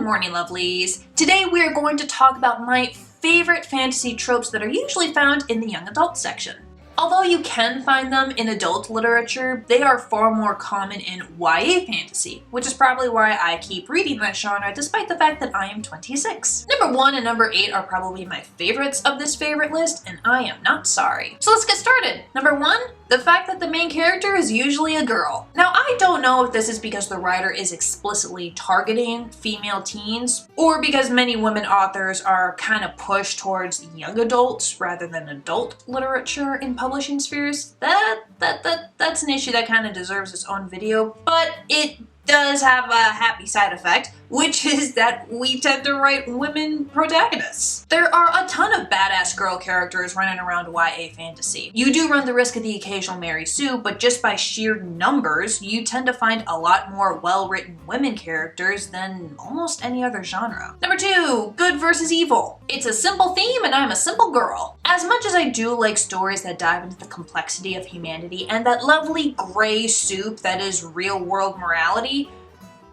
morning, lovelies. Today we are going to talk about my favorite fantasy tropes that are usually found in the young adult section. Although you can find them in adult literature, they are far more common in YA fantasy, which is probably why I keep reading that genre despite the fact that I am 26. Number 1 and number 8 are probably my favorites of this favorite list, and I am not sorry. So let's get started. Number 1, the fact that the main character is usually a girl. Now, I don't know if this is because the writer is explicitly targeting female teens, or because many women authors are kind of pushed towards young adults rather than adult literature in publishing spheres. That's an issue that kind of deserves its own video, but it does have a happy side effect, which is that we tend to write women protagonists. There are a ton of badass girl characters running around YA fantasy. You do run the risk of the occasional Mary Sue, but just by sheer numbers, you tend to find a lot more well-written women characters than almost any other genre. Number 2, good versus evil. It's a simple theme and I'm a simple girl. As much as I do like stories that dive into the complexity of humanity and that lovely gray soup that is real-world morality,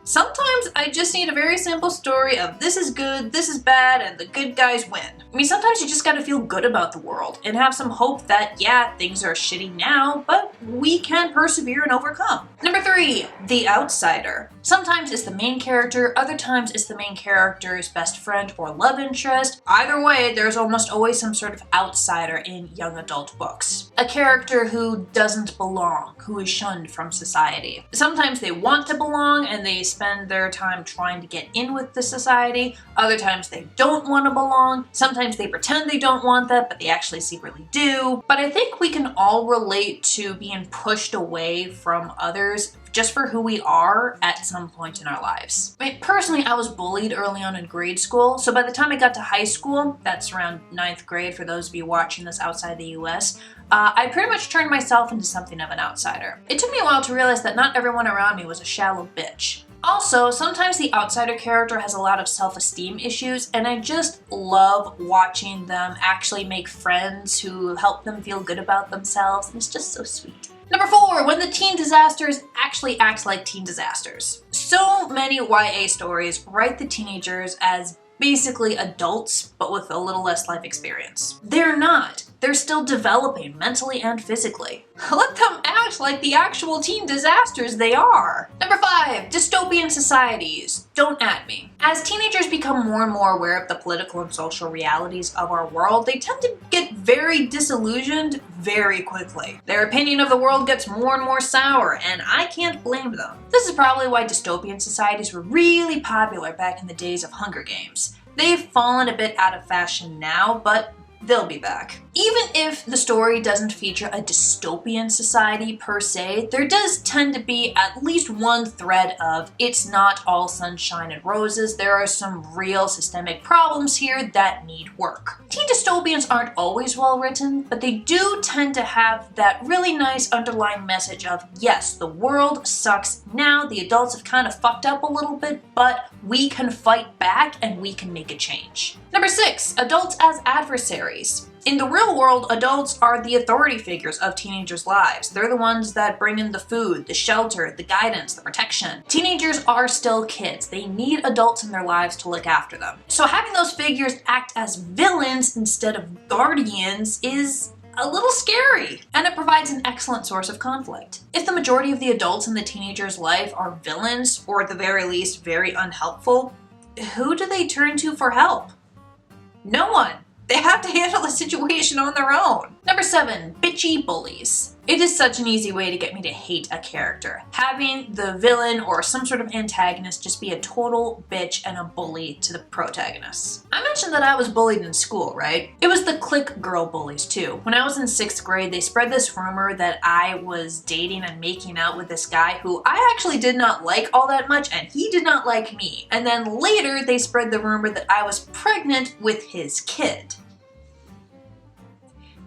sometimes I just need a very simple story of this is good, this is bad, and the good guys win. I mean, sometimes you just gotta feel good about the world and have some hope that, yeah, things are shitty now, but we can persevere and overcome. Number 3, the outsider. Sometimes it's the main character, other times it's the main character's best friend or love interest. Either way, there's almost always some sort of outsider in young adult books. A character who doesn't belong, who is shunned from society. Sometimes they want to belong and they spend their time trying to get in with the society. Other times they don't want to belong. Sometimes they pretend they don't want that, but they actually secretly do. But I think we can all relate to being pushed away from others just for who we are at some point in our lives. I mean, personally, I was bullied early on in grade school, so by the time I got to high school, that's around 9th grade for those of you watching this outside the US, I pretty much turned myself into something of an outsider. It took me a while to realize that not everyone around me was a shallow bitch. Also, sometimes the outsider character has a lot of self-esteem issues, and I just love watching them actually make friends who help them feel good about themselves, and it's just so sweet. Number 4, when the teen disasters actually act like teen disasters. So many YA stories write the teenagers as basically adults, but with a little less life experience. They're not. They're still developing mentally and physically. Let them act like the actual teen disasters they are. Number 5, dystopian societies. Don't at me. As teenagers become more and more aware of the political and social realities of our world, they tend to get very disillusioned very quickly. Their opinion of the world gets more and more sour, and I can't blame them. This is probably why dystopian societies were really popular back in the days of Hunger Games. They've fallen a bit out of fashion now, but they'll be back. Even if the story doesn't feature a dystopian society per se, there does tend to be at least one thread of it's not all sunshine and roses, there are some real systemic problems here that need work. Teen dystopians aren't always well written, but they do tend to have that really nice underlying message of, yes, the world sucks now, the adults have kind of fucked up a little bit, but we can fight back and we can make a change. Number 6, adults as adversaries. In the real world, adults are the authority figures of teenagers' lives. They're the ones that bring in the food, the shelter, the guidance, the protection. Teenagers are still kids. They need adults in their lives to look after them. So having those figures act as villains instead of guardians is a little scary, and it provides an excellent source of conflict. If the majority of the adults in the teenager's life are villains, or at the very least very unhelpful, who do they turn to for help? No one. They have to handle the situation on their own. Number 7, bitchy bullies. It is such an easy way to get me to hate a character. Having the villain or some sort of antagonist just be a total bitch and a bully to the protagonist. I mentioned that I was bullied in school, right? It was the clique girl bullies too. When I was in 6th grade, they spread this rumor that I was dating and making out with this guy who I actually did not like all that much, and he did not like me. And then later, they spread the rumor that I was pregnant with his kid.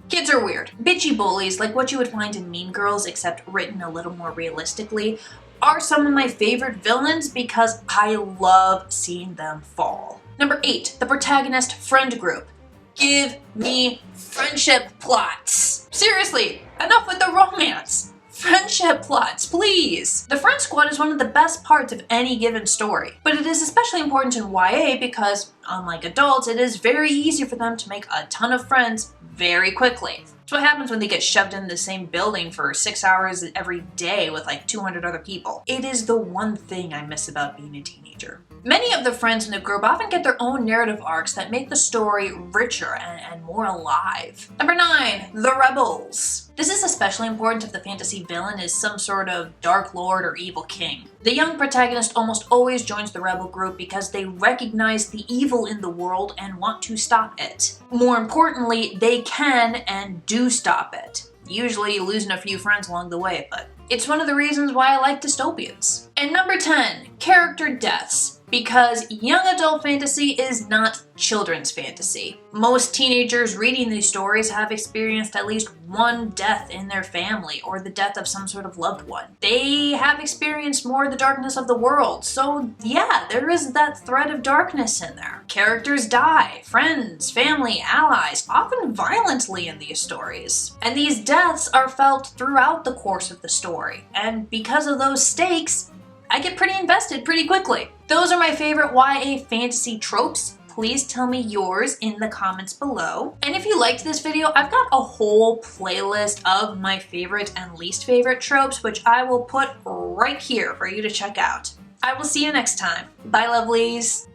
Kids are weird. Bitchy bullies, like what you would find in Mean Girls except written a little more realistically, are some of my favorite villains because I love seeing them fall. Number 8, the protagonist friend group. Give me friendship plots. Seriously, enough with the romance. Friendship plots, please! The friend squad is one of the best parts of any given story, but it is especially important in YA because, unlike adults, it is very easy for them to make a ton of friends very quickly. It's what happens when they get shoved in the same building for 6 hours every day with like 200 other people. It is the one thing I miss about being a teenager. Many of the friends in the group often get their own narrative arcs that make the story richer and more alive. Number 9, the rebels. This is especially important if the fantasy villain is some sort of dark lord or evil king. The young protagonist almost always joins the rebel group because they recognize the evil in the world and want to stop it. More importantly, they can and do stop it. Usually losing a few friends along the way, but it's one of the reasons why I like dystopians. And number 10, character deaths. Because young adult fantasy is not children's fantasy. Most teenagers reading these stories have experienced at least one death in their family or the death of some sort of loved one. They have experienced more of the darkness of the world, so yeah, there is that thread of darkness in there. Characters die, friends, family, allies, often violently in these stories. And these deaths are felt throughout the course of the story, and because of those stakes, I get pretty invested pretty quickly. Those are my favorite YA fantasy tropes. Please tell me yours in the comments below. And if you liked this video, I've got a whole playlist of my favorite and least favorite tropes, which I will put right here for you to check out. I will see you next time. Bye, lovelies.